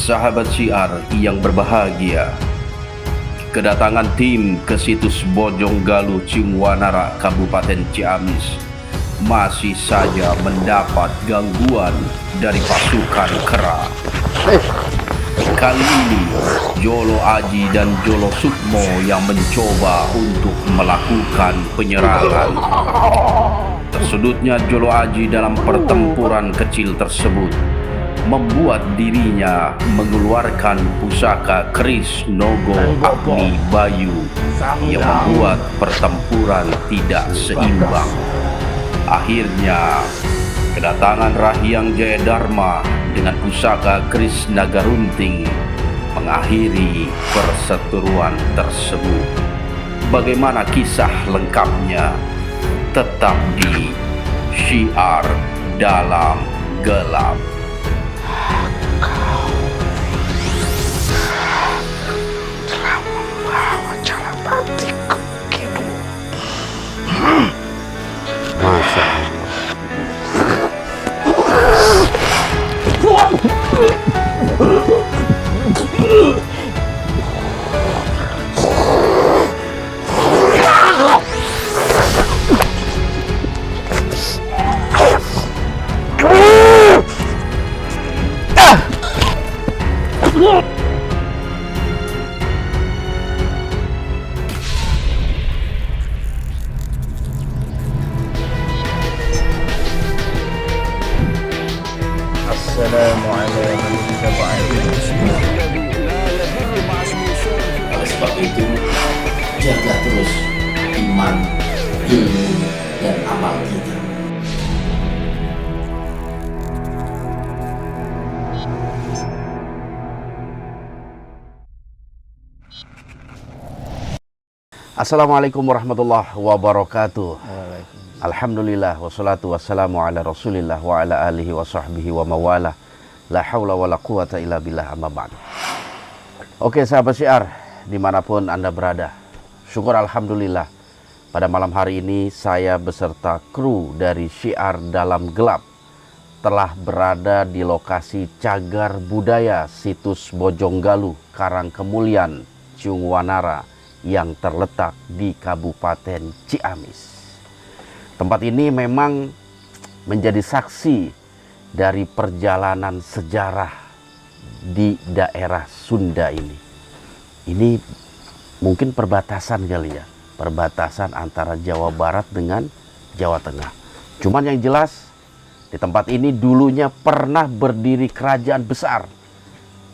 Sahabat syiar yang berbahagia, kedatangan tim ke situs Bojonggalu Ciungwanara Kabupaten Ciamis masih saja mendapat gangguan dari pasukan kera. Kali ini Jolo Aji dan Jolo Sukmo yang mencoba untuk melakukan penyerangan. Tersudutnya Jolo Aji dalam pertempuran kecil tersebut membuat dirinya mengeluarkan pusaka keris Nogo Agni Bayu yang membuat pertempuran tidak seimbang. Akhirnya kedatangan Rahyang Jayadharma dengan pusaka keris Naga Runting mengakhiri perseteruan tersebut. Bagaimana kisah lengkapnya? Tetap di Syiar Dalam Gelap. Masa Oleh sebab itu, jaga terus iman, ilmu, dan amal kita. Assalamualaikum warahmatullahi wabarakatuh. Alhamdulillah wassalatu wassalamu ala Rasulillah wa ala alihi wa sahbihi wa mawala. La haula wa la quwata illa billah, amma ba'du. Oke sahabat syiar, dimanapun Anda berada, syukur alhamdulillah pada malam hari ini saya beserta kru dari Syiar Dalam Gelap telah berada di lokasi cagar budaya situs Bojonggalu Karangkemulian Ciungwanara yang terletak di Kabupaten Ciamis. Tempat ini memang menjadi saksi dari perjalanan sejarah di daerah Sunda ini. Ini mungkin perbatasan kali ya, perbatasan antara Jawa Barat dengan Jawa Tengah. Cuman yang jelas di tempat ini dulunya pernah berdiri kerajaan besar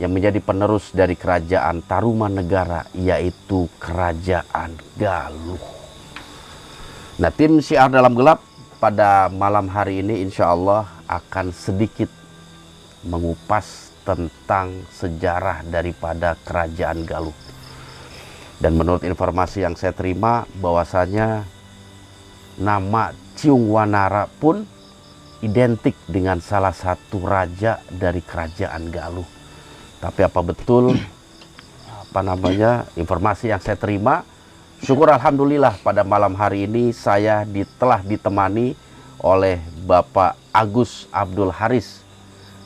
yang menjadi penerus dari kerajaan Tarumanegara, yaitu Kerajaan Galuh. Nah, tim Syiar Dalam Gelap pada malam hari ini insya Allah akan sedikit mengupas tentang sejarah daripada Kerajaan Galuh. Dan menurut informasi yang saya terima bahwasanya nama Ciungwanara pun identik dengan salah satu raja dari Kerajaan Galuh. Tapi apa betul informasi yang saya terima? Syukur alhamdulillah pada malam hari ini saya telah ditemani oleh Bapak Agus Abdul Haris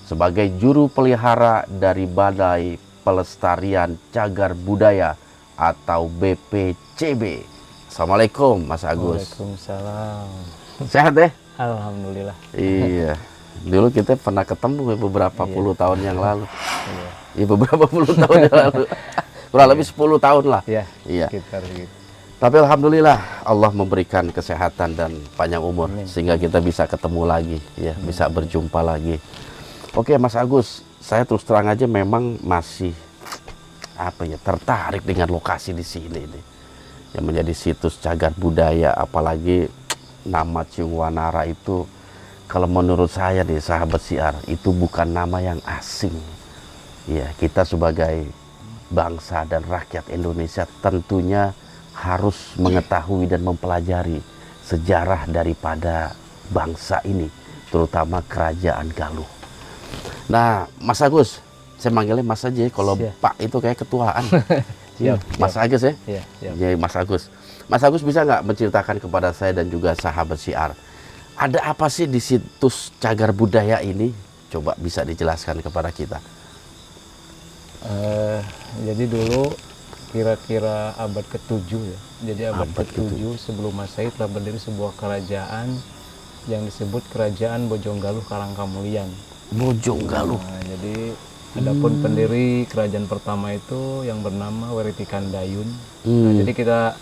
sebagai juru pelihara dari Balai Pelestarian Cagar Budaya atau BPCB. Assalamualaikum Mas Agus. Waalaikumsalam. Sehat deh? Alhamdulillah. Iya. Dulu kita pernah ketemu beberapa puluh tahun yang lalu. Iya, beberapa puluh tahun yang lalu. Kurang lebih 10 tahun lah. Iya. Sekitar gitu. Tapi alhamdulillah Allah memberikan kesehatan dan panjang umur. Amin. Sehingga kita bisa ketemu lagi, ya, bisa berjumpa lagi. Oke, Mas Agus, saya terus terang aja memang masih tertarik dengan lokasi di sini nih. yang menjadi situs cagar budaya, apalagi nama Ciungwanara itu kalau menurut saya nih sahabat siar itu bukan nama yang asing. Ya, kita sebagai bangsa dan rakyat Indonesia tentunya harus mengetahui dan mempelajari sejarah daripada bangsa ini, terutama kerajaan Galuh. Nah, Mas Agus, saya manggilnya Mas aja, kalau Pak itu kayak ketuaan. Mas Agus ya? Jadi Mas Agus. Mas Agus bisa nggak menceritakan kepada saya dan juga sahabat siar, ada apa sih di situs cagar budaya ini? Coba bisa dijelaskan kepada kita. Jadi dulu kira-kira abad ke-7 ya. Jadi abad ke-7 sebelum Masehi telah berdiri sebuah kerajaan yang disebut Kerajaan Bojonggaluh Karangkamulian. Bojonggaluh. Nah, jadi adapun pendiri kerajaan pertama itu yang bernama Weritikan Dayun. Nah, jadi kita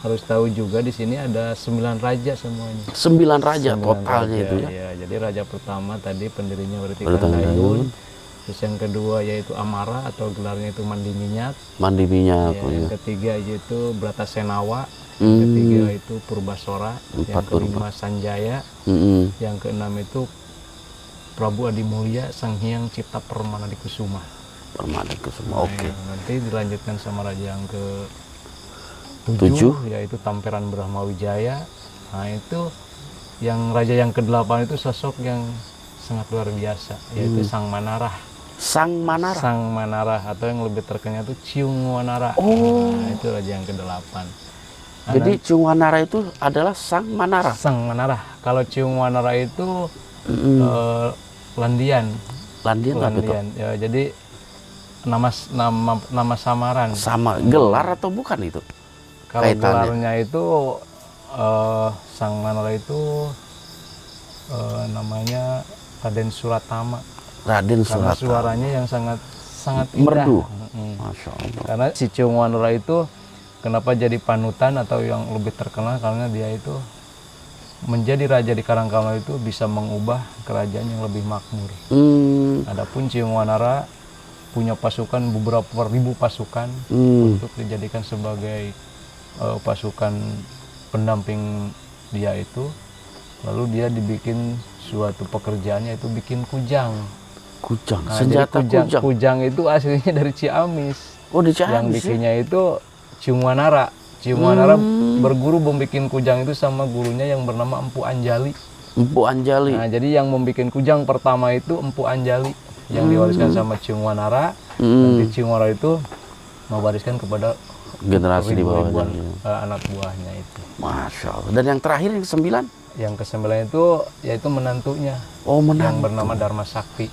harus tahu juga di sini ada 9 raja semuanya. 9 raja 9 totalnya raja, itu ya. Ya. Jadi raja pertama tadi pendirinya Weritikan Dayun. Terus yang kedua yaitu Amara atau gelarnya itu Mandi Minyak. Mandi Minyak. Ya, yang ketiga yaitu Bratasenawa. Yang ketiga itu Purbasora. Yang kelima Sanjaya. Yang keenam itu Prabu Adimulya Sang Hyang Cipta Permanadikusuma. Permanadikusuma, oke. Nanti dilanjutkan sama raja yang ke-7 yaitu Tamperan Brahmawijaya. Nah itu yang raja yang ke-8 itu sosok yang sangat luar biasa, yaitu Sang Manarah. Sang Manarah? Sang Manarah, atau yang lebih terkenal itu Ciungwanara. Nah, itu raja yang ke-8. Nah, jadi Ciungwanara itu adalah Sang Manarah? Sang Manarah. Kalau Ciungwanara itu Landian. Landian. Ya, jadi nama samaran. Sama gelar atau bukan itu? Kalau gelarnya itu Sang Manarah itu namanya Raden Suratama. Raden Karena Suratama. suaranya yang sangat indah. Merdu. Masya Allah. Karena si Ciungwanara itu kenapa jadi panutan atau yang lebih terkenal karena dia itu menjadi raja di Karangkamulian itu bisa mengubah kerajaan yang lebih makmur. Adapun Ciungwanara punya pasukan beberapa ribu pasukan untuk dijadikan sebagai pasukan pendamping dia itu. Lalu dia dibikin suatu pekerjaannya itu bikin kujang. Kujang, Nah, senjata jadi kujang. Kujang itu aslinya dari Ciamis. Oh, di Ciamis. Yang bikinnya itu Ciungwanara. Ciungwanara berguru membuat kujang itu sama gurunya yang bernama Empu Anjali. Empu Anjali. Nah, jadi yang membuat kujang pertama itu Empu Anjali yang diwariskan sama Ciungwanara. Nanti Ciungwanara itu mewariskan kepada generasi di bawahnya. ribuan anak buahnya itu. Masya Allah. Dan yang terakhir yang ke-9? Yang ke-9 itu yaitu menantunya. Oh, menantu. Yang bernama Dharma Sakti.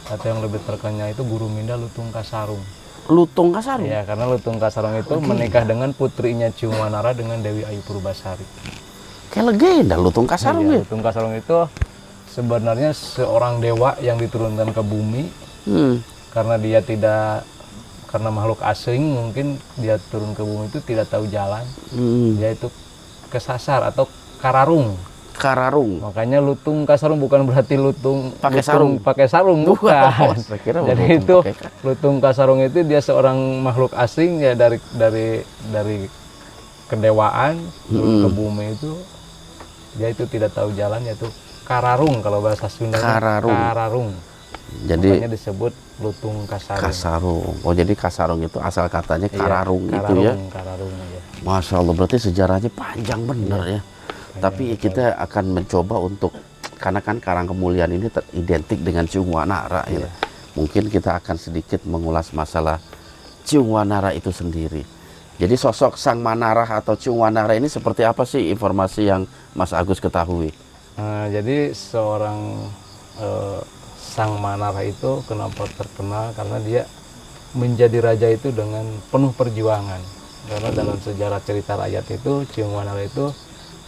Atau yang lebih terkenal itu Guru Minda Lutung Kasarung. Lutung Kasarung? Ya, karena Lutung Kasarung itu menikah dengan putrinya Ciungwanara dengan Dewi Ayu Purbasari. Kayak legenda Lutung Kasarung ya? Lutung Kasarung itu sebenarnya seorang dewa yang diturunkan ke bumi. Karena dia karena makhluk asing mungkin dia turun ke bumi itu tidak tahu jalan. Dia itu kesasar atau kararung. Kararung. Makanya Lutung Kasarung bukan berarti lutung Pakai sarung. pakai sarung bukan. Saya kira Jadi lutung itu pakai Lutung Kasarung itu dia seorang makhluk asing ya dari kedewaan turun ke bumi itu dia itu tidak tahu jalan yaitu kararung kalau bahasa Sunda. Kararung. Jadi makanya disebut Lutung Kasarung. Kasarung. Oh, jadi Kasarung itu asal katanya kararung, itu ya. Kararung ya. Masya Allah, berarti sejarahnya panjang bener ya. Tapi kita akan mencoba untuk, karena kan Karangkemulian ini teridentik dengan Ciungwanara ya. Mungkin kita akan sedikit mengulas masalah Ciungwanara itu sendiri. Jadi sosok Sang Manarah atau Ciungwanara ini seperti apa sih informasi yang Mas Agus ketahui? Jadi seorang Sang Manarah itu kenapa terkenal karena dia menjadi raja itu dengan penuh perjuangan. Karena dalam sejarah cerita rakyat itu Ciungwanara itu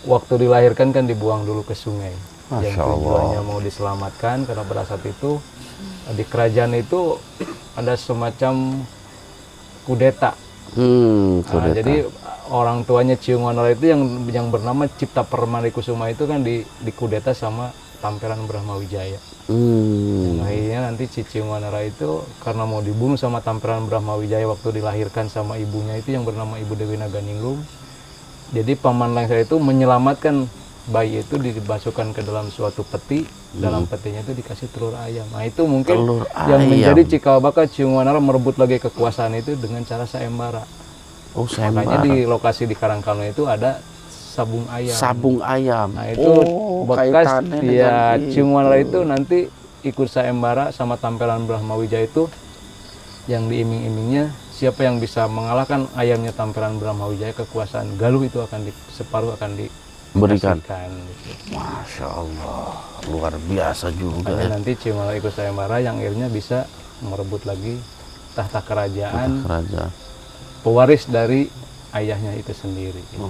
waktu dilahirkan kan dibuang dulu ke sungai. Yang tujuannya mau diselamatkan karena pada saat itu di kerajaan itu ada semacam kudeta. Jadi orang tuanya Ciungwanara itu yang bernama Cipta Permanadikusuma itu kan dikudeta sama Tamperan Brahmawijaya. Akhirnya nanti Ciungwanara itu karena mau dibunuh sama Tamperan Brahmawijaya waktu dilahirkan sama ibunya itu yang bernama Ibu Dewi Naganingrum. Jadi paman lengser itu menyelamatkan bayi itu dimasukkan ke dalam suatu peti, dalam petinya itu dikasih telur ayam. Nah itu mungkin Telur yang ayam. menjadi cikal bakal Ciung Wanara merebut lagi kekuasaan itu dengan cara sayembara. Oh, Makanya sayembara. di lokasi di Karangkano itu ada sabung ayam. Sabung ayam. Nah itu oh, bekas kaitannya ya dengan Ciung Wanara itu nanti ikut sayembara sama tampilan Brahmawijaya itu yang diiming-imingnya siapa yang bisa mengalahkan ayamnya tampilan Brahmawijaya, kekuasaan Galuh itu akan separuh akan berikan. dikasihkan gitu. Masya Allah, luar biasa juga Makanya ya. nanti Ciung Wanara ikut sayembara yang akhirnya bisa merebut lagi tahta kerajaan Kerajaan. pewaris dari ayahnya itu sendiri. Oh,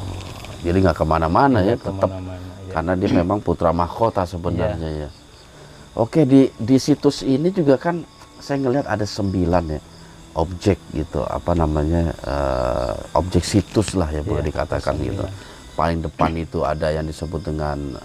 jadi nggak kemana-mana ya, Tidak tetap kemana-mana, ya. karena dia memang putra mahkota sebenarnya ya. Oke, di situs ini juga kan saya ngelihat ada 9 ya objek gitu, apa namanya objek situs lah ya boleh dikatakan gitu. Paling depan itu ada yang disebut dengan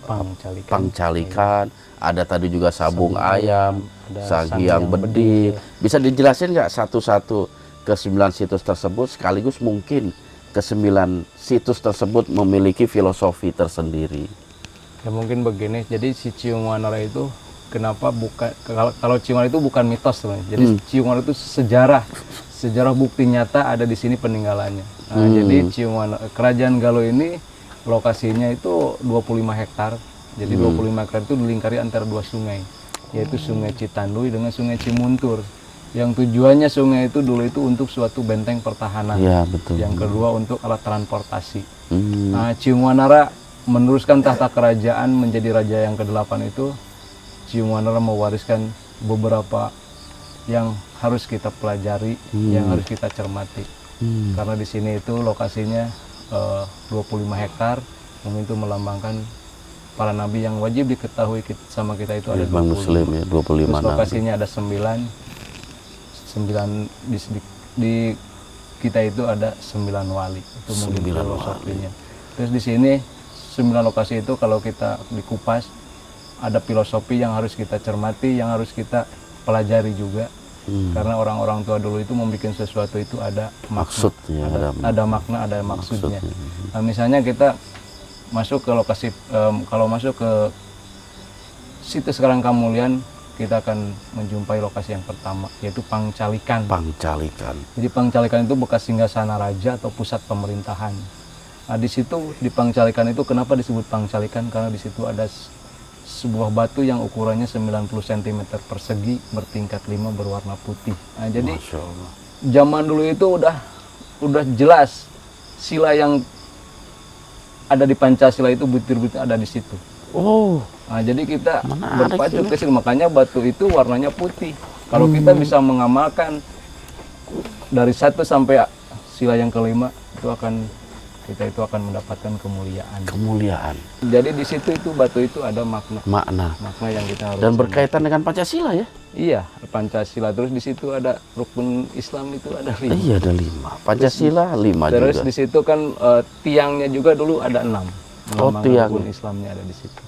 Pangcalikan. pangcalikan, ada tadi juga sabung ayam, ada Sanghyang Bedil. Bisa dijelasin nggak satu-satu ke 9 situs tersebut, sekaligus mungkin ke 9 situs tersebut memiliki filosofi tersendiri. Ya mungkin begini, jadi si Ciung Wanara itu kenapa bukan kalau Ciung Wanara itu bukan mitos sebenarnya. Jadi Ciung Wanara itu sejarah bukti nyata ada di sini peninggalannya. Nah, jadi Ciung Wanara, kerajaan Galuh ini lokasinya itu 25 hektar. Jadi 25 hektar itu dilingkari antara 2 sungai, yaitu Sungai Citandui dengan Sungai Cimuntur. Yang tujuannya sungai itu dulu itu untuk suatu benteng pertahanan. Iya, betul. Yang kedua untuk alat transportasi. Hmm. Nah, Ciung Wanara meneruskan tahta kerajaan menjadi raja yang ke-8 itu. Ciung Wanara mewariskan beberapa yang harus kita pelajari, yang harus kita cermati. Karena di sini itu lokasinya 25 hektar, mungkin itu melambangkan para nabi yang wajib diketahui sama kita itu ada Bang 25. Muslim ya, 25 Terus nabi. lokasinya ada 9 di kita itu ada 9 wali. Itu mungkin 9 filosofinya. Terus di sini 9 lokasi itu kalau kita dikupas ada filosofi yang harus kita cermati, yang harus kita pelajari juga. Karena orang-orang tua dulu itu membuat sesuatu itu ada Maksudnya ada makna, ada maksudnya. Nah, misalnya kita masuk ke lokasi, kalau masuk ke situs Karangkamulian, kita akan menjumpai lokasi yang pertama, yaitu Pangcalikan. Pangcalikan. Jadi Pangcalikan itu bekas singgasana raja atau pusat pemerintahan. Nah, di situ di Pangcalikan itu kenapa disebut Pangcalikan? Karena di situ ada sebuah batu yang ukurannya 90 cm persegi bertingkat 5 berwarna putih. Nah, jadi Masya Allah. zaman dulu itu udah jelas sila yang ada di Pancasila itu butir-butir ada di situ. Oh, Nah, jadi kita Menarik berpacu ini. ke situ, makanya batu itu warnanya putih. Kalau kita bisa mengamalkan dari 1 sampai sila yang ke-5 itu akan mendapatkan kemuliaan. kemuliaan, Jadi di situ itu batu itu ada makna makna. yang kita harus Dan berkaitan dengan Pancasila ya? Iya, Pancasila. Terus di situ ada rukun Islam itu ada 5. Iya, ada 5. Pancasila 5 Terus juga. di situ kan tiangnya juga dulu ada 6. Oh, tiang. Rukun Islamnya ada di situ.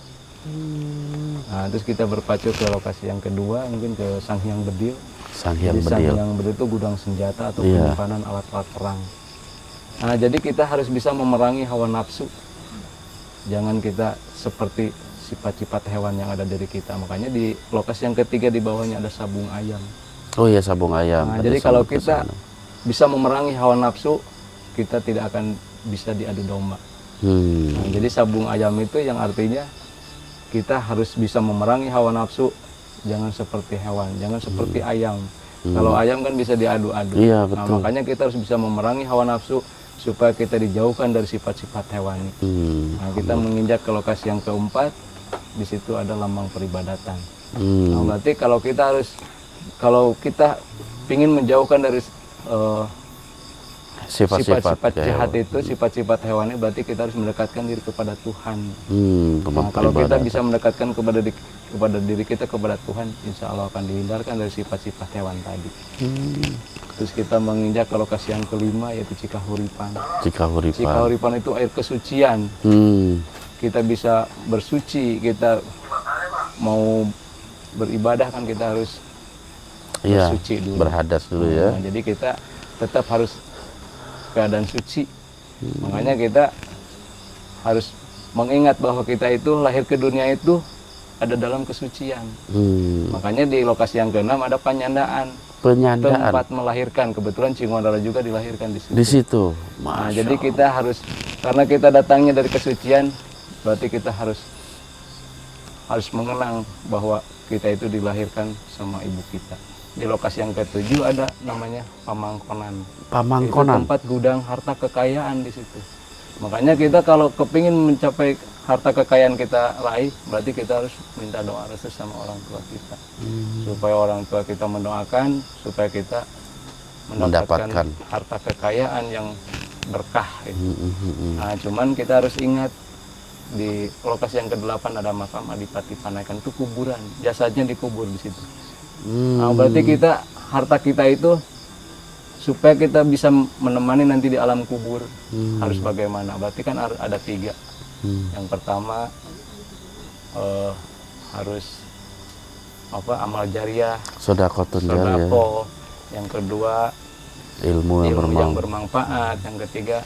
Nah, terus kita berpacu ke lokasi yang kedua, mungkin ke Sanghyang Bedil. Sanghyang Jadi Bedil. Sanghyang Bedil itu gudang senjata atau Iya. penyimpanan alat-alat perang. Nah, jadi kita harus bisa memerangi hawa nafsu. Jangan kita seperti sifat-sifat hewan yang ada dari kita. Makanya di lokasi yang ketiga di bawahnya ada sabung ayam. Oh iya, sabung ayam. Nah, Tadi jadi kalau sampai ke kita sana. bisa memerangi hawa nafsu, kita tidak akan bisa diadu domba. Nah, jadi sabung ayam itu yang artinya kita harus bisa memerangi hawa nafsu, jangan seperti hewan, jangan seperti ayam. Kalau ayam kan bisa diadu-adu. Iya, Nah, betul. makanya kita harus bisa memerangi hawa nafsu supaya kita dijauhkan dari sifat-sifat hewani. Nah, kita menginjak ke lokasi yang keempat, di situ ada lambang peribadatan. Nah, berarti kalau kita ingin menjauhkan dari sifat-sifat jahat itu, sifat-sifat hewani, berarti kita harus mendekatkan diri kepada Tuhan. Nah, kalau kita bisa mendekatkan kepada diri kita kepada Tuhan, insya Allah akan dihindarkan dari sifat-sifat hewan tadi. Terus kita menginjak ke lokasi yang kelima, yaitu Cikahuripan. Cikahuripan. Cikahuripan itu air kesucian. Kita bisa bersuci, kita mau beribadah kan kita harus Iya, bersuci dulu. berhadas dulu ya. Nah, jadi kita tetap harus keadaan suci. Makanya kita harus mengingat bahwa kita itu lahir ke dunia itu ada dalam kesucian. Makanya di lokasi yang ke-6 ada penyandaan. Tempat melahirkan. Kebetulan Cingonara juga dilahirkan di situ. Di situ. Nah, jadi kita harus, karena kita datangnya dari kesucian, berarti kita harus mengenang bahwa kita itu dilahirkan sama ibu kita. Di lokasi yang ke-7 ada namanya Pamangkonan. Pamangkonan. Itu tempat gudang harta kekayaan di situ. Makanya kita kalau kepingin mencapai harta kekayaan kita raih, berarti kita harus minta doa restu sama orang tua kita. Supaya orang tua kita mendoakan, supaya kita mendapatkan harta kekayaan yang berkah. Gitu. Nah, cuman kita harus ingat, di lokasi yang ke-8 ada makam Adipati Panaikan, itu kuburan, jasadnya dikubur di situ. Nah, berarti kita, harta kita itu supaya kita bisa menemani nanti di alam kubur harus bagaimana? Berarti kan ada 3. Yang pertama harus amal jariah, Sedekahun jariyah. Yang kedua Ilmu yang bermanfaat. Yang ketiga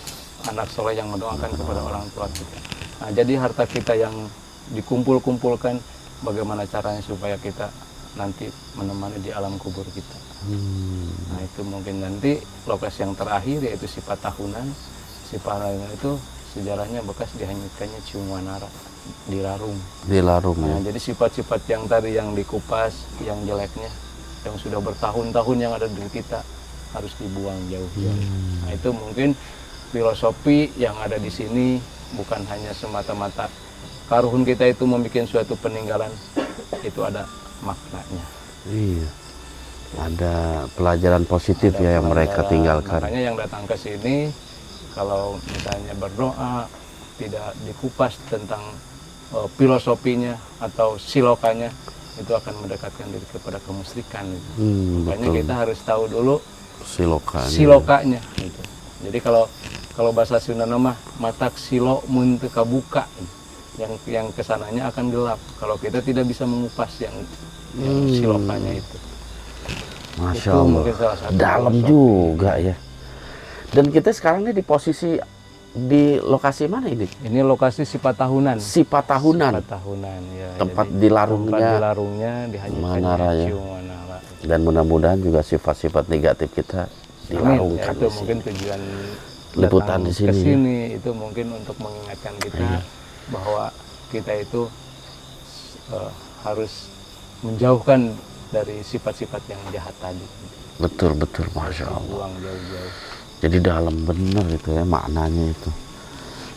anak soleh yang mendoakan kepada orang tua kita. Nah, jadi harta kita yang dikumpulkan, bagaimana caranya supaya kita nanti menemani di alam kubur kita. Nah, itu mungkin nanti lokasi yang terakhir yaitu sifat tahunan. Sifat tahunan itu sejarahnya bekas dihanyutkannya Ciungwanara di Larung. Di Larung. Nah, Ya. jadi sifat-sifat yang tadi yang dikupas, yang jeleknya, yang sudah bertahun-tahun yang ada di kita harus dibuang jauh-jauh. Nah, itu mungkin filosofi yang ada di sini, bukan hanya semata-mata karuhun kita itu membuat suatu peninggalan, itu ada maknanya. Iya. Ada pelajaran positif ya yang mereka tinggalkan. Makanya yang datang ke sini, kalau misalnya berdoa, tidak dikupas tentang filosofinya atau silokanya, itu akan mendekatkan diri kepada kemusyrikan. Gitu. Makanya Betul. kita harus tahu dulu silokanya. Gitu. Jadi kalau bahasa Sunda mah matak silo mun teu kabuka, yang kesananya akan gelap kalau kita tidak bisa mengupas yang silokanya itu. Masya Itu Allah. mungkin salah satu Dalam filosofi. juga ya. Dan kita sekarang ini di posisi di lokasi mana ini? Ini lokasi sifat tahunan. Sifat tahunan. Sifat tahunan ya. Tempat Jadi, di larungnya tempat di larungnya dihanyutkannya Manara ya. Ciungwanara. Dan mudah-mudahan juga sifat-sifat negatif kita Amin. Ya, dilarungkan itu di sini. mungkin tujuan Liputan datang di sini, ke sini itu mungkin untuk mengingatkan kita bahwa kita itu harus menjauhkan dari sifat-sifat yang jahat tadi. Betul, Masya Allah. Buang jauh-jauh. Jadi dalam benar itu ya maknanya itu.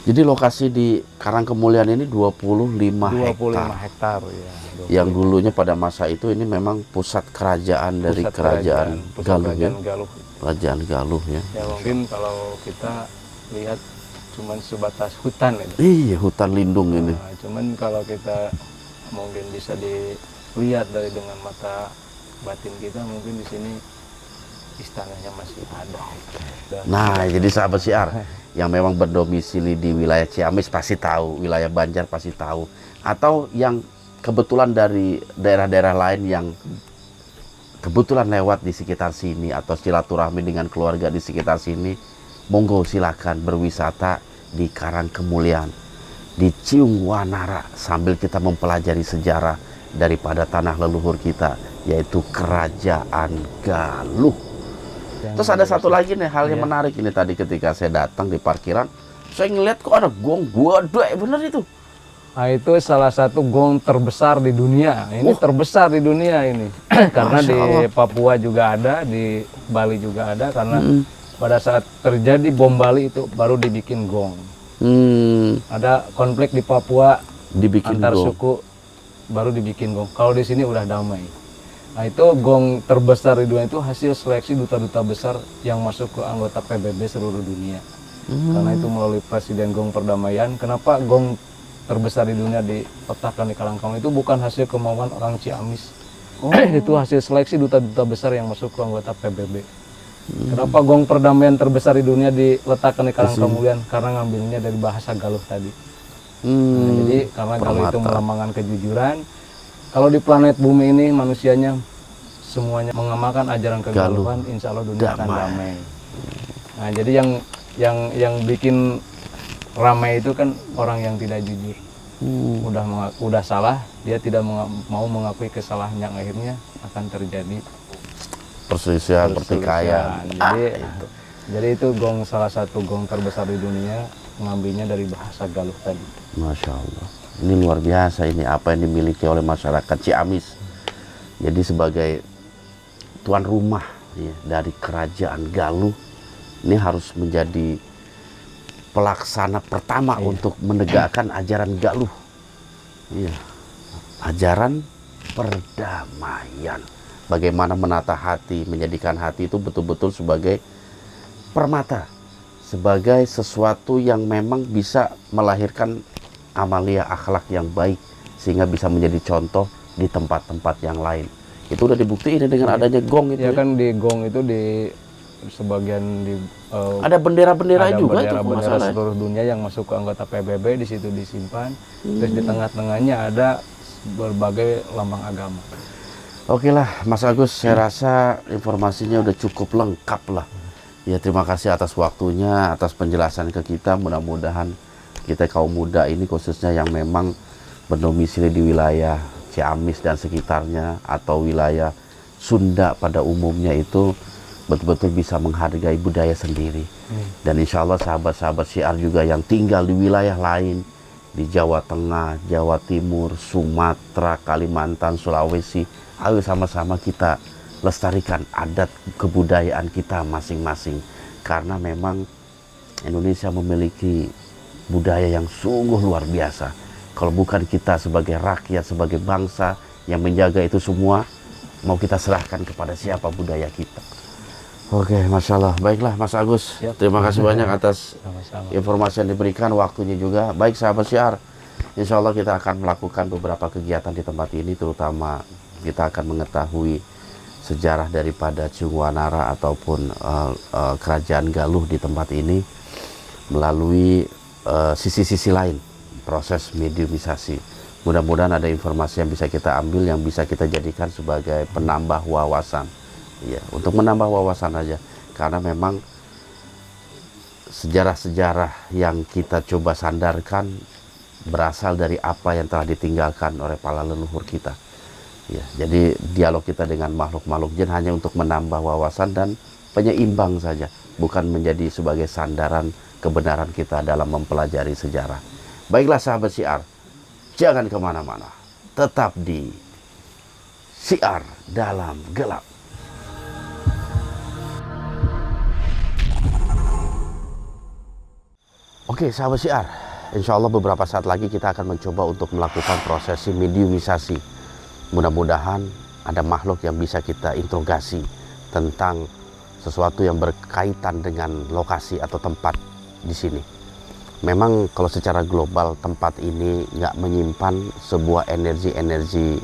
Jadi lokasi di Karangkemulian ini 25 hektar. Ya. Yang dulunya pada masa itu ini memang pusat kerajaan dari kerajaan Galuh ya. Kerajaan Galuh ya. Ya mungkin kalau kita lihat cuman sebatas hutan itu. Iya, hutan lindung ini. Nah, cuman kalau kita mungkin bisa dilihat dengan mata batin kita, mungkin di sini istananya masih ada. Nah, jadi sahabat siar yang memang berdomisili di wilayah Ciamis pasti tahu, wilayah Banjar pasti tahu, atau yang kebetulan dari daerah-daerah lain yang kebetulan lewat di sekitar sini atau silaturahmi dengan keluarga di sekitar sini, monggo silakan berwisata di Karangkemulian, di Ciungwanara, sambil kita mempelajari sejarah daripada tanah leluhur kita, yaitu Kerajaan Galuh. Terus ada satu lagi nih hal yang menarik ini, tadi ketika saya datang di parkiran, saya ngeliat kok ada gong gede, bener itu. Nah, itu salah satu gong terbesar di dunia. Ini terbesar di dunia ini. Karena di Papua juga ada, di Bali juga ada, karena pada saat terjadi bom Bali itu baru dibikin gong. Ada konflik di Papua Dibikin antar gong. suku, baru dibikin gong. Kalau di sini udah damai. Nah, itu gong terbesar di dunia itu hasil seleksi duta-duta besar yang masuk ke anggota PBB seluruh dunia. Karena itu melalui Presiden Gong Perdamaian. Kenapa gong terbesar di dunia diletakkan di Karangkemulian itu bukan hasil kemauan orang Ciamis. Itu hasil seleksi duta-duta besar yang masuk ke anggota PBB. Kenapa gong perdamaian terbesar di dunia diletakkan di Karangkemulian? Karena ngambilnya dari bahasa Galuh tadi. Nah, jadi karena Galuh itu melambangkan kejujuran. Kalau di planet bumi ini manusianya semuanya mengamalkan ajaran kegaluhan, insya Allah dunia akan damai. Nah, jadi yang yang bikin ramai itu kan orang yang tidak jujur. Udah salah, dia tidak mau mengakui kesalahan, yang akhirnya akan terjadi perselisihan, pertikaian. Jadi itu salah satu gong terbesar di dunia, mengambilnya dari bahasa Galuh tadi. Masya Allah, ini luar biasa ini apa yang dimiliki oleh masyarakat Ciamis. Jadi sebagai tuan rumah ya, dari kerajaan Galuh, ini harus menjadi pelaksana pertama untuk menegakkan ajaran Galuh. Iya. Ajaran perdamaian. Bagaimana menata hati, menjadikan hati itu betul-betul sebagai permata, sebagai sesuatu yang memang bisa melahirkan amalia akhlak yang baik, sehingga bisa menjadi contoh di tempat-tempat yang lain. Itu udah dibuktiin dengan adanya gong itu. Ya kan di gong itu di sebagian ada bendera-bendera juga itu bendera seluruh dunia yang masuk ke anggota PBB, di situ disimpan. Terus di tengah-tengahnya ada berbagai lambang agama. Oke lah Mas Agus, saya rasa informasinya udah cukup lengkap lah. Ya terima kasih atas waktunya, atas penjelasan ke kita. Mudah-mudahan kita kaum muda ini khususnya yang memang berdomisili di wilayah Ciamis dan sekitarnya atau wilayah Sunda pada umumnya itu betul-betul bisa menghargai budaya sendiri. Dan insya Allah sahabat-sahabat Syiar juga yang tinggal di wilayah lain, di Jawa Tengah, Jawa Timur, Sumatera, Kalimantan, Sulawesi, ayo sama-sama kita lestarikan adat kebudayaan kita masing-masing. Karena memang Indonesia memiliki budaya yang sungguh luar biasa. Kalau bukan kita sebagai rakyat, sebagai bangsa yang menjaga itu semua, mau kita serahkan kepada siapa budaya kita? Oke, Masya Allah. Baiklah Mas Agus, terima kasih banyak atas informasi yang diberikan, waktunya juga. Baik sahabat Syiar, insya Allah kita akan melakukan beberapa kegiatan di tempat ini, terutama kita akan mengetahui sejarah daripada Cungwanara ataupun kerajaan Galuh di tempat ini melalui sisi-sisi lain, proses mediumisasi. Mudah-mudahan ada informasi yang bisa kita ambil, yang bisa kita jadikan sebagai penambah wawasan. Ya, untuk menambah wawasan aja, karena memang sejarah-sejarah yang kita coba sandarkan berasal dari apa yang telah ditinggalkan oleh para leluhur kita. Ya, jadi dialog kita dengan makhluk-makhluk jin hanya untuk menambah wawasan dan penyeimbang saja, bukan menjadi sebagai sandaran kebenaran kita dalam mempelajari sejarah. Baiklah sahabat Syiar, jangan kemana-mana, tetap di Syiar Dalam Gelap. Oke sahabat Syiar, insya Allah beberapa saat lagi kita akan mencoba untuk melakukan prosesi mediumisasi. Mudah-mudahan ada makhluk yang bisa kita interogasi tentang sesuatu yang berkaitan dengan lokasi atau tempat di sini. Memang kalau secara global tempat ini nggak menyimpan sebuah energi-energi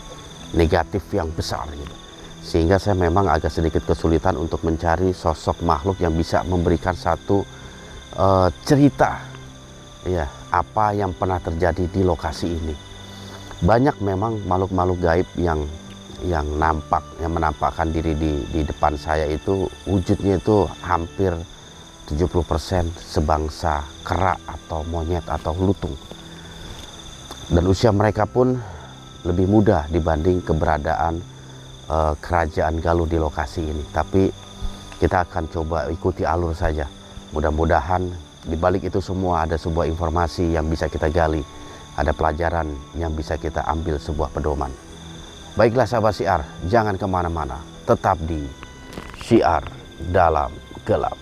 negatif yang besar gitu. Sehingga saya memang agak sedikit kesulitan untuk mencari sosok makhluk yang bisa memberikan satu cerita ya apa yang pernah terjadi di lokasi ini. Banyak memang makhluk-makhluk gaib yang nampak, yang menampakkan diri di depan saya itu wujudnya itu hampir 70% sebangsa kera atau monyet atau lutung. Dan usia mereka pun lebih muda dibanding keberadaan kerajaan Galuh di lokasi ini. Tapi kita akan coba ikuti alur saja. Mudah-mudahan di balik itu semua ada sebuah informasi yang bisa kita gali, ada pelajaran yang bisa kita ambil, sebuah pedoman. Baiklah sahabat Syiar, jangan kemana-mana, tetap di Syiar Dalam Gelap.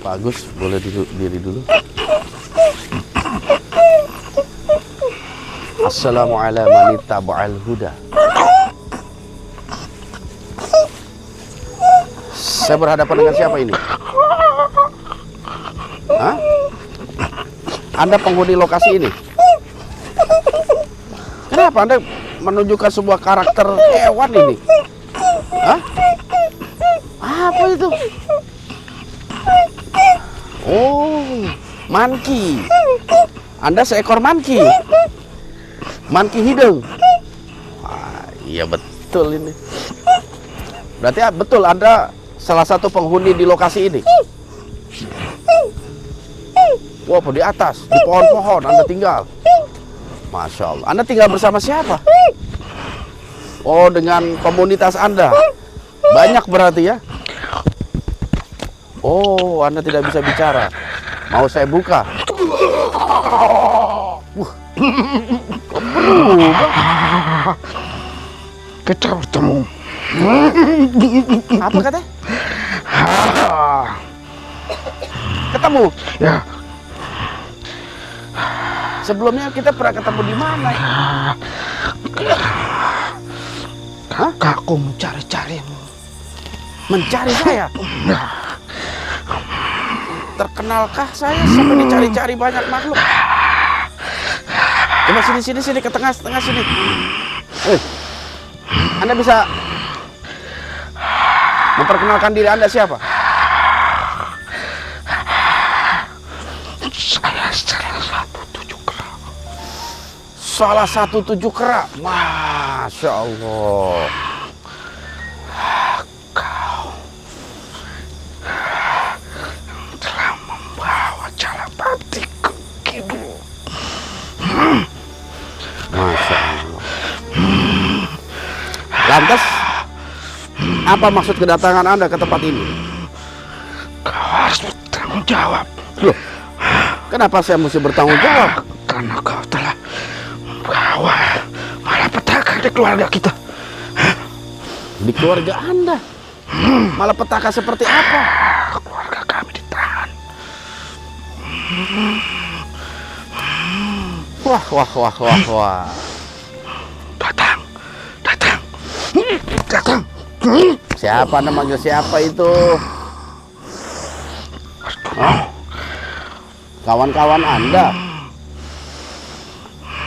Pak Agus, boleh diri dulu. Assalamualaikum warahmatullahi wabarakatuh. Saya berhadapan dengan siapa ini? Hah? Anda penghuni lokasi ini? Kenapa Anda menunjukkan sebuah karakter hewan ini? Hah? Apa itu? Oh, monkey. Anda seekor monkey. Monkey hidung. Wah, iya betul ini. Berarti betul Anda salah satu penghuni di lokasi ini. Wow, di atas, di pohon-pohon Anda tinggal. Masya Allah. Anda tinggal bersama siapa? Oh, dengan komunitas Anda. Banyak berarti ya? Oh, Anda tidak bisa bicara. Mau saya buka? Kok berubah? Kita bertemu. Apa katanya? Ketemu? Ya, Sebelumnya kita pernah ketemu di mana? Hah? aku mencari-carimu. Mencari saya? Terkenalkah saya sampai dicari-cari banyak makhluk? Coba sini ke tengah sini. Anda bisa memperkenalkan diri Anda siapa? Saya salah satu tujuh kera. Salah satu tujuh kera. Masya Allah. Kau telah membawa Jalapati ke kidul. Masya Allah. Lantas, apa maksud kedatangan Anda ke tempat ini? Kau harus bertanggung jawab. Loh, kenapa saya mesti bertanggung jawab? Karena kau telah membawa malapetaka di keluarga kita. Di keluarga Anda? Malapetaka seperti apa? Keluarga kami ditahan. Wah. Datang. Siapa Anda manggil siapa itu? Hah? Kawan-kawan Anda?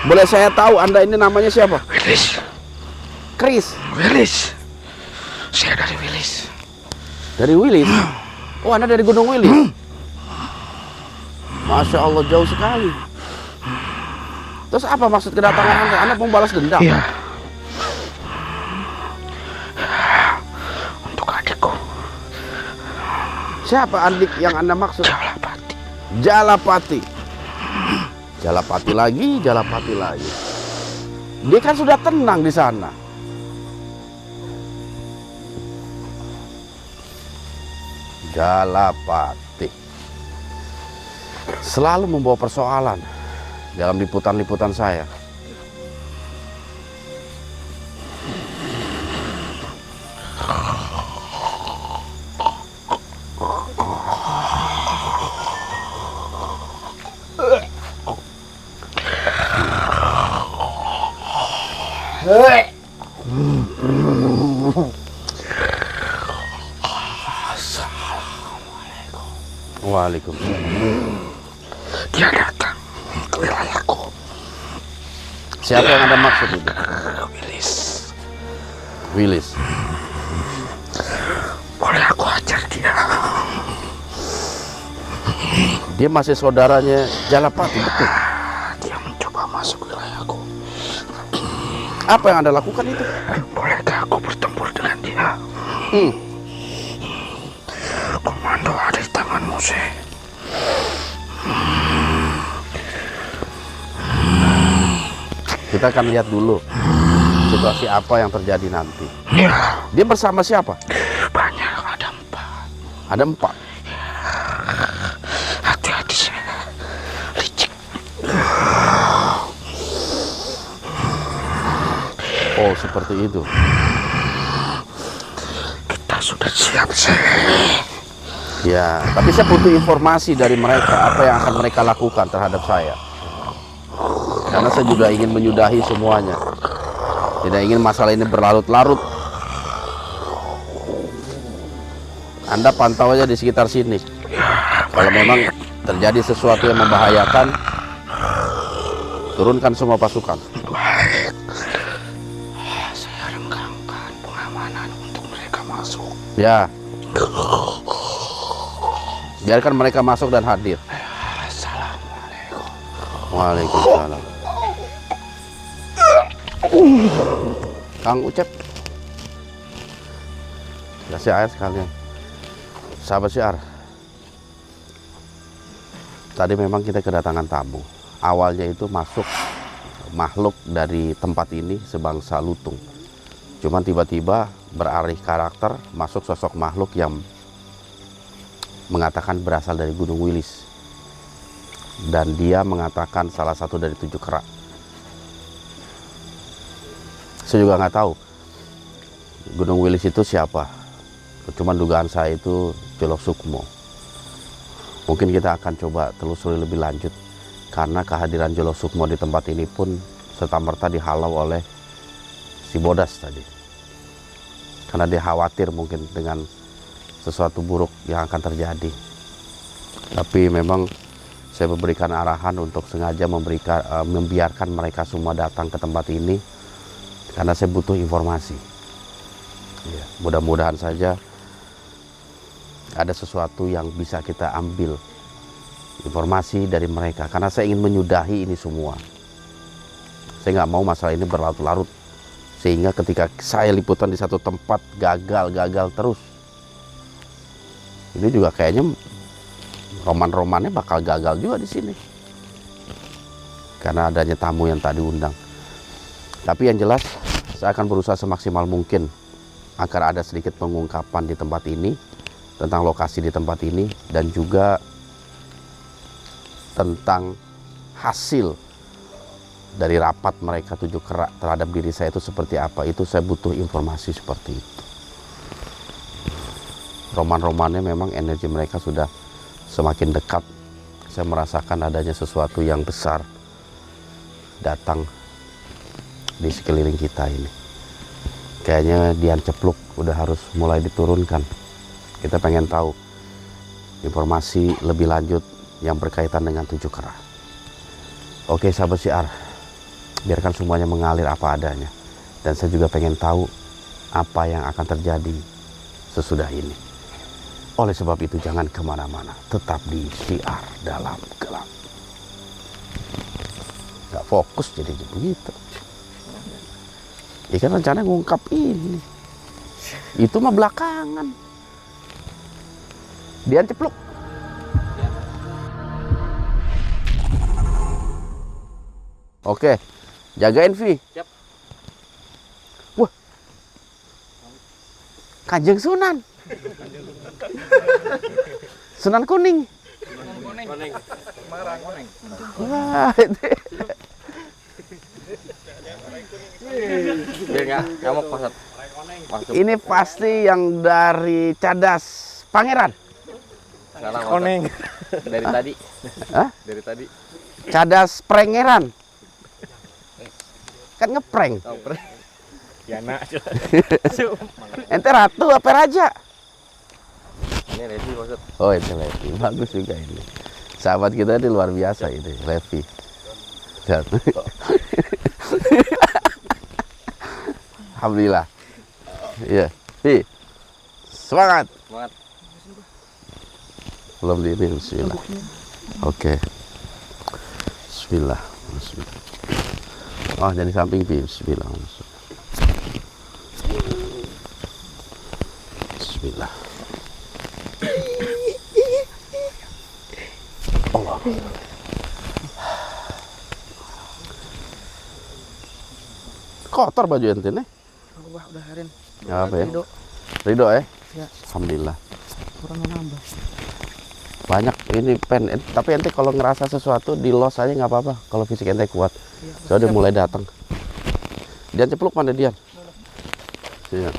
Boleh saya tahu Anda ini namanya siapa? Willis. Chris. Willis. Saya dari Willis. Dari Willis? Oh, Anda dari Gunung Willis? Masya Allah, jauh sekali. Terus apa maksud kedatangan Anda? Anda mau balas dendam? Iya. Untuk adikku. Siapa adik yang Anda maksud? Jalapati. Jalapati. Jalapati lagi. Dia kan sudah tenang di sana. Jalapati selalu membawa persoalan dalam liputan-liputan saya. Waalaikumsalam. Dia datang ke wilayahku. Siapa yang Anda maksud itu? Willis. Willis. Boleh aku ajar dia? Dia masih saudaranya Jalapati, betul? Dia mencoba masuk wilayahku. Apa yang Anda lakukan itu? Bolehkah aku bertempur dengan dia? Komando ada di tanganmu, Syekh. Kita akan lihat dulu situasi apa yang terjadi nanti. Ya, Dia bersama siapa? banyak, ada 4. Ada 4. Hati-hati, Syekh. Licik. Oh, seperti itu. Kita sudah siap, Syekh. Ya, tapi saya butuh informasi dari mereka apa yang akan mereka lakukan terhadap saya. Karena saya juga ingin menyudahi semuanya. Tidak ingin masalah ini berlarut-larut. Anda pantau aja di sekitar sini. Kalau memang terjadi sesuatu yang membahayakan, turunkan semua pasukan. Saya renggangkan pengamanan untuk mereka masuk. Ya. Biarkan mereka masuk dan hadir. Assalamualaikum. Waalaikumsalam. Kang Ucep, kasih air sekalian. Sahabat Syiar, tadi memang kita kedatangan tamu. Awalnya itu masuk makhluk dari tempat ini sebangsa lutung. Cuman tiba-tiba beralih karakter, masuk sosok makhluk yang mengatakan berasal dari Gunung Wilis. Dan dia mengatakan salah satu dari 7 kerak. Saya juga nggak tahu Gunung Wilis itu siapa. Cuman dugaan saya itu Jolo Sukmo. Mungkin kita akan coba telusuri lebih lanjut. Karena kehadiran Jolo Sukmo di tempat ini pun serta-merta dihalau oleh si Bodas tadi. Karena dia khawatir mungkin dengan sesuatu buruk yang akan terjadi. Tapi memang saya memberikan arahan untuk sengaja membiarkan mereka semua datang ke tempat ini. Karena saya butuh informasi. Ya, mudah-mudahan saja ada sesuatu yang bisa kita ambil informasi dari mereka. Karena saya ingin menyudahi ini semua. Saya nggak mau masalah ini berlarut-larut. Sehingga ketika saya liputan di satu tempat gagal terus. Ini juga kayaknya roman-romannya bakal gagal juga di sini. Karena adanya tamu yang tak diundang. Tapi yang jelas saya akan berusaha semaksimal mungkin agar ada sedikit pengungkapan di tempat ini, tentang lokasi di tempat ini, dan juga tentang hasil dari rapat mereka 7 kerak terhadap diri saya itu seperti apa. Itu saya butuh informasi seperti itu. Roman-romannya memang energi mereka sudah semakin dekat. Saya merasakan adanya sesuatu yang besar datang di sekeliling kita ini. Kayaknya Dian Cepluk udah harus mulai diturunkan. Kita pengen tahu informasi lebih lanjut yang berkaitan dengan 7 kerak. Oke sahabat Syiar, biarkan semuanya mengalir apa adanya. Dan saya juga pengen tahu apa yang akan terjadi sesudah ini. Oleh sebab itu jangan kemana-mana, tetap di Syiar Dalam Gelap. Gak fokus jadi begitu. Ya kan rencana ngungkap ini. Itu mah belakangan. Dian Cepluk. Oke, jagain Vi. Siap. Wah, Kanjeng Sunan. Sunan Kuning. Wah, ini pasti yang dari Cadas Pangeran. Koneng. Dari tadi. Hah? Dari tadi. Cadas Prengeran. Kan ngeprank. Yana. Ente ratu apa raja? Ini Levi maksud. Oh itu Levi, bagus juga ini. Sahabat kita ini luar biasa ini, Levi. Lihat. Alhamdulillah. Iya, Vi. Semangat. Semangat. Belum di ini, bismillah. Oke. Bismillah. Bismillah. Oh, jadi samping Vi, bismillah. Bismillah. Allah. Kotor baju ente nih. Wah, udah harin. Apa ya? Ridho. Ridho ya? Ya. Alhamdulillah. Kurang nambah. Banyak ini pen, tapi ente kalau ngerasa sesuatu di los aja nggak apa-apa. Kalau fisik ente kuat. Soalnya dia mulai datang. Dian Cepluk mana Dian? Iya.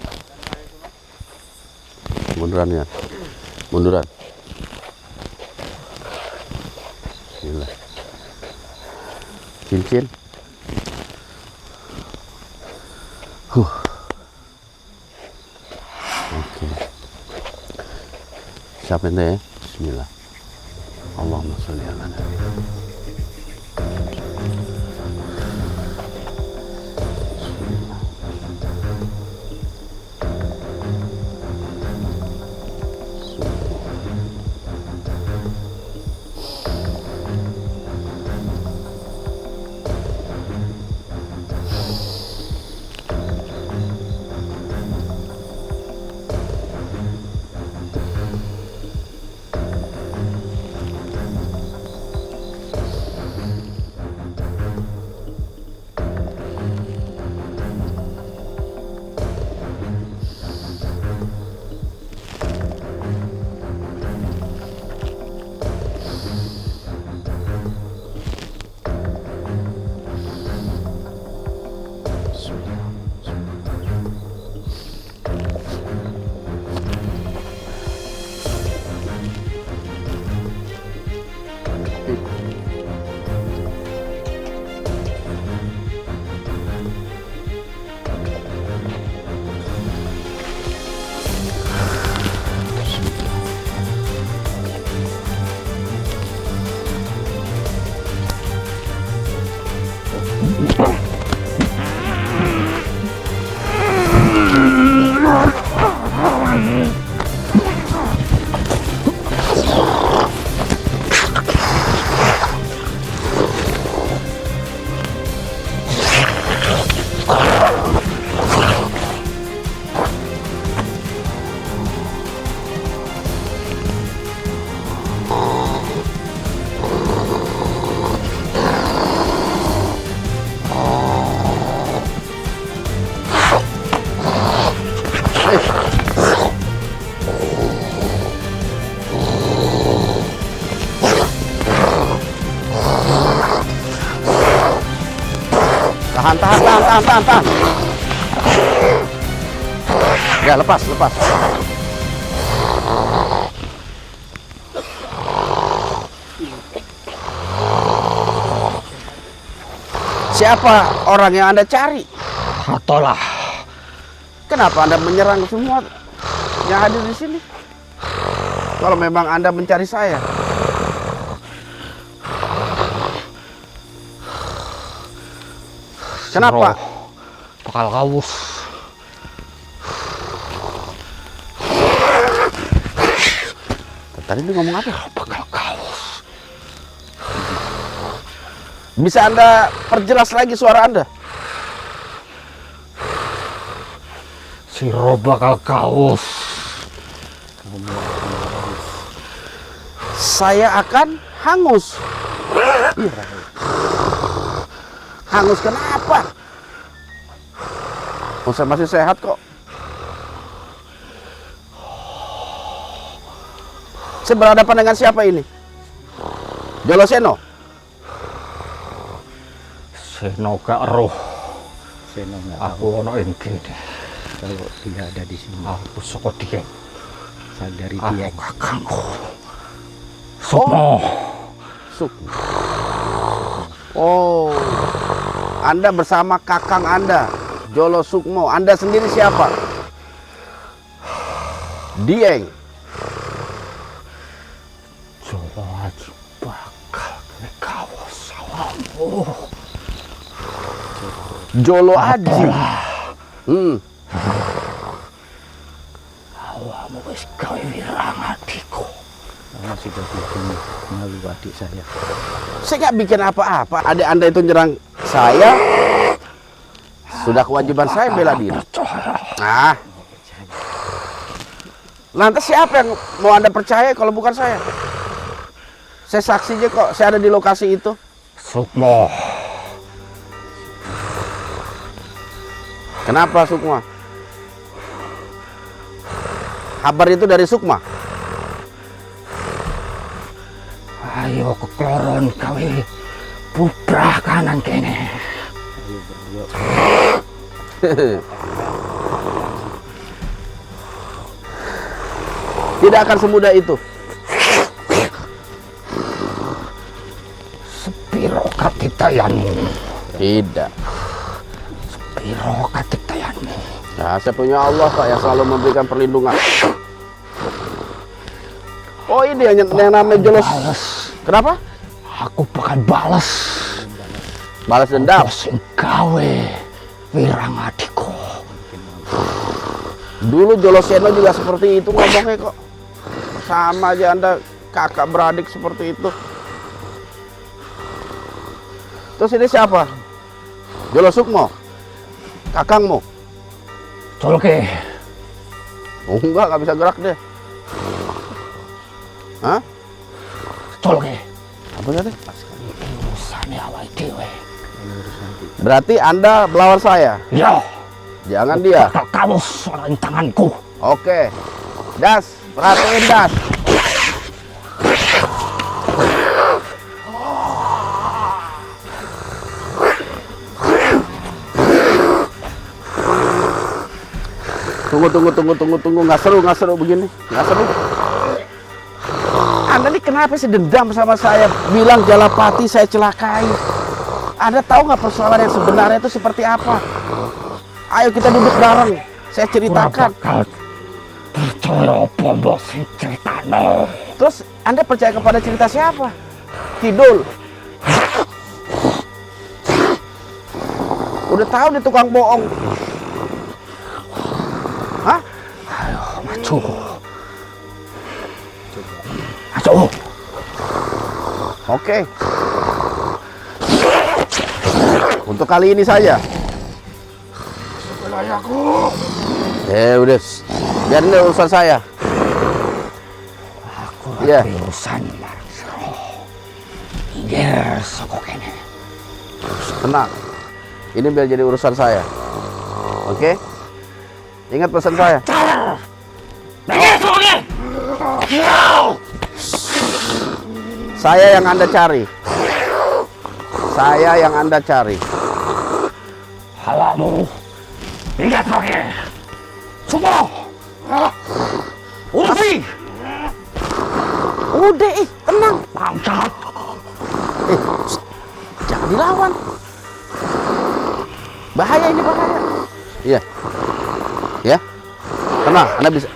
Munduran ya. Munduran. Bismillah. Cincin. Oke. Siapa ini ya? Bismillah. Allahumma sholli ala nabi. Tahan. Ya, lepas. Siapa orang yang Anda cari? Atolah. Kenapa Anda menyerang semua yang hadir di sini? Kalau memang Anda mencari saya. Kenapa? Bakal kawus. Tadi dia ngomong apa? Bakal kawus. Bisa Anda perjelas lagi suara Anda? Si Rob bakal kawus. Saya akan hangus. Iya. Hangus kenapa? Oh, saya masih sehat kok. Saya berhadapan dengan siapa ini? Joloseno? Seno gak roh. Seno nggak Aku ono ing kene. kalau tidak ada di sini. Aku saka Dieng. Sadari Aku dia. kakangku. Sukmo. Sukmo. Oh, Anda bersama kakang Anda, Jolo Sukmo. Anda sendiri siapa? Dieng. Jolo Aji bakal kawus sawamu. Jolo Aji. Awamu wis gawe wirang adikku. Kamu sudah bikin malu adik saya. Saya nggak bikin apa-apa. Adik Anda itu nyerang saya. Sudah kewajiban saya bela diri. Nah, lantas siapa yang mau Anda percaya kalau bukan saya? Saya saksinya kok. Saya ada di lokasi itu. Sukmo. Kenapa Sukma? Kabar itu dari Sukma. Ayo kekloron gawe bubrah kanan kene. Tidak akan semudah itu. katiktayanmu. Tidak. Piro katiktayanmu. Nah, saya punya Allah Pak yang selalu memberikan perlindungan. Oh ini yang namanya Jolos. Balas. Kenapa? Aku bakal balas. Balas dendam. Sing gawe Wirangadiko. Dulu Joloseno juga seperti itu ngomongnya kok. Sama aja Anda kakak beradik seperti itu. Terus ini siapa? Jolosukmo? Kakangmu? Colke. Oh enggak bisa gerak deh. Hah? Colke. Apa tadi? Urusannya awal dewe. Berarti Anda melawan saya? Ya. Jangan dia. Bakal kamu soalin tanganku. Oke. Das, perhatiin Das. Tunggu. Nggak seru begini. Nggak seru. Anda ini kenapa sih dendam sama saya? Bilang Jalapati saya celakai. Anda tahu nggak persoalan yang sebenarnya itu seperti apa? Ayo kita duduk bareng. Saya ceritakan. Bakal percaya apa mbok sing ceritane. Terus Anda percaya kepada cerita siapa? Kidul. Udah tahu dia tukang bohong. Hah? Ayo maju. Maju. Oke. Untuk kali ini saja. Udah. Biar ini urusan saya. Aku Iya. urusan Marsro. Inggir saka kene. Tenang. Ini biar jadi urusan saya. Oke? Ingat pesan saya. Saya yang Anda cari. Saya yang Anda cari. Halamu. Ingat pakai. Semua. Urusi. Udah, tenang. Bangsat. Jangan dilawan. Bahaya ini, bahaya. Iya. Ya. Tenang, Anda bisa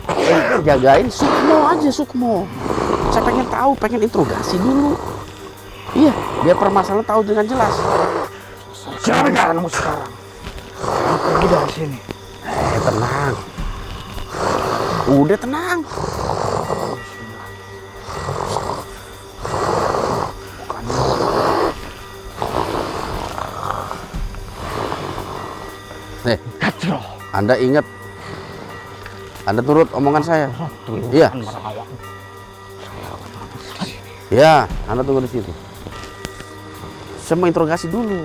jagain Sukmo aja, Sukmo. Saya pengen tahu, pengen interogasi dulu. Iya, biar permasalahan tahu dengan jelas. Jangan sekarang. Pergi dari sini. Tenang. Udah tenang. Nih, Kacau. Anda ingat. Anda turut omongan saya. Iya. Ya, Anda tunggu di situ. Saya mau interogasi dulu.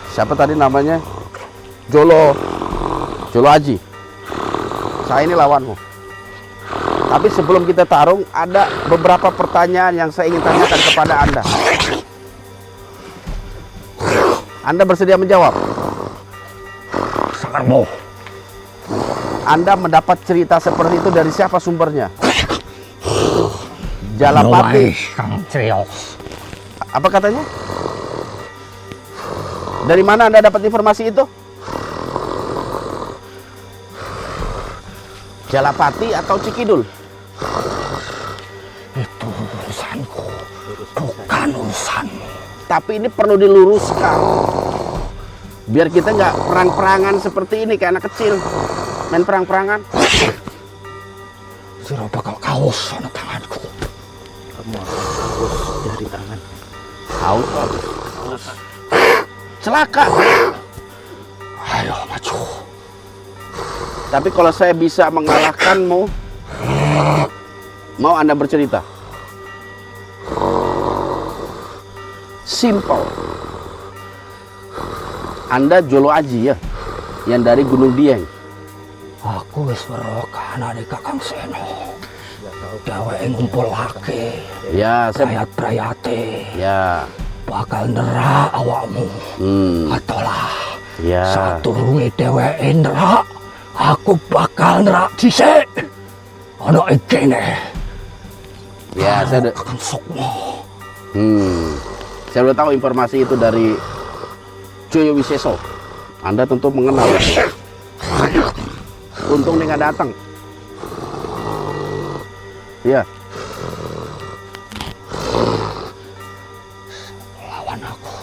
Siapa tadi namanya? Jolo Aji. Saya ini lawanmu. Tapi sebelum kita tarung, ada beberapa pertanyaan yang saya ingin tanyakan kepada Anda. Anda bersedia menjawab? Sangarmu. Anda mendapat cerita seperti itu dari siapa sumbernya? Jalapati. Kang Trios. Apa katanya? Dari mana Anda dapat informasi itu? Jalapati atau Cikidul? Itu urusanku, bukan urusanmu. Tapi ini perlu diluruskan. Biar kita nggak perang-perangan seperti ini kayak anak kecil. Main perang-perangan. Suruh bakal kaos sama tanganku. Kamu harus dari tangan. Haus. Celaka. Ayo maju. Tapi kalau saya bisa mengalahkanmu, mau Anda bercerita? Simple. Anda Jolo Aji ya, yang dari Gunung Dieng. Aku wis werokan ade Kakang Seno. Dheweke ngumpulake Ya, saya brayat-brayate. ya. Bakal nerak awakmu. Atolah. Ya. Saturunge dheweke nerak, aku bakal nerak dhisik. Ana ing kene. Ya, saya udah. Saya udah tahu informasi itu dari Joyo Wiseso. Anda tentu mengenal. Untung dia nggak datang. Iya. Lawan aku,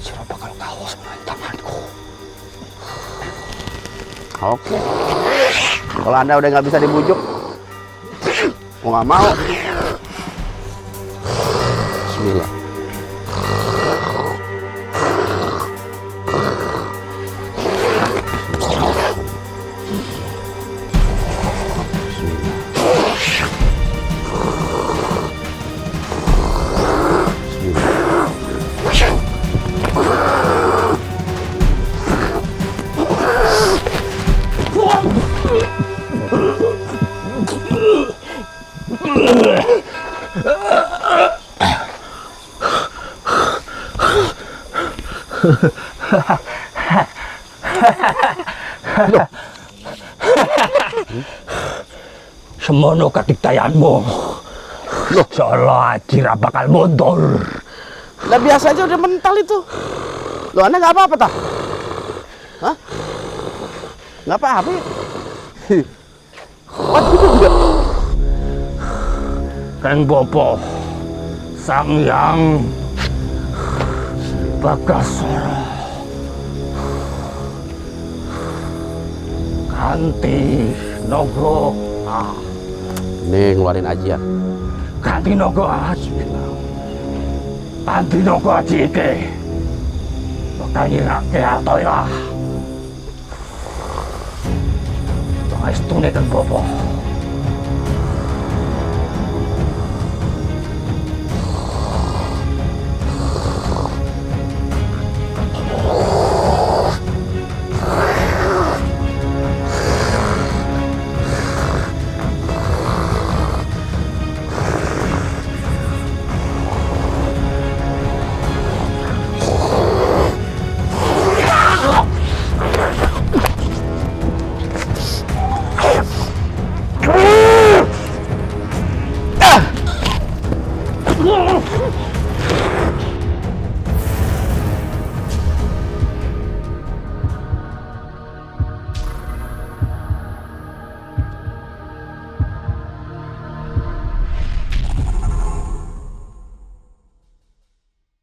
Siro bakal kalah sama tanganku. Oke. Kalau Anda udah nggak bisa dibujuk, mau nggak mau. Bismillah. Semono katiktayanmu. Loh, seolah Cira bakal mundur. Lah biasa aja udah mental itu. Loh, Anda nggak apa-apa, tah? Hah? Nggak apa-apa? Kuat gitu juga. Kang Bopo, Sang Yang Bagasara, Kanti Nogo. Nih ngeluarin ajian. Kanti Nogo Aji. Kanti Nogo Aji ke. Makanya ke atau ya. Tengah istune Kang Bopo.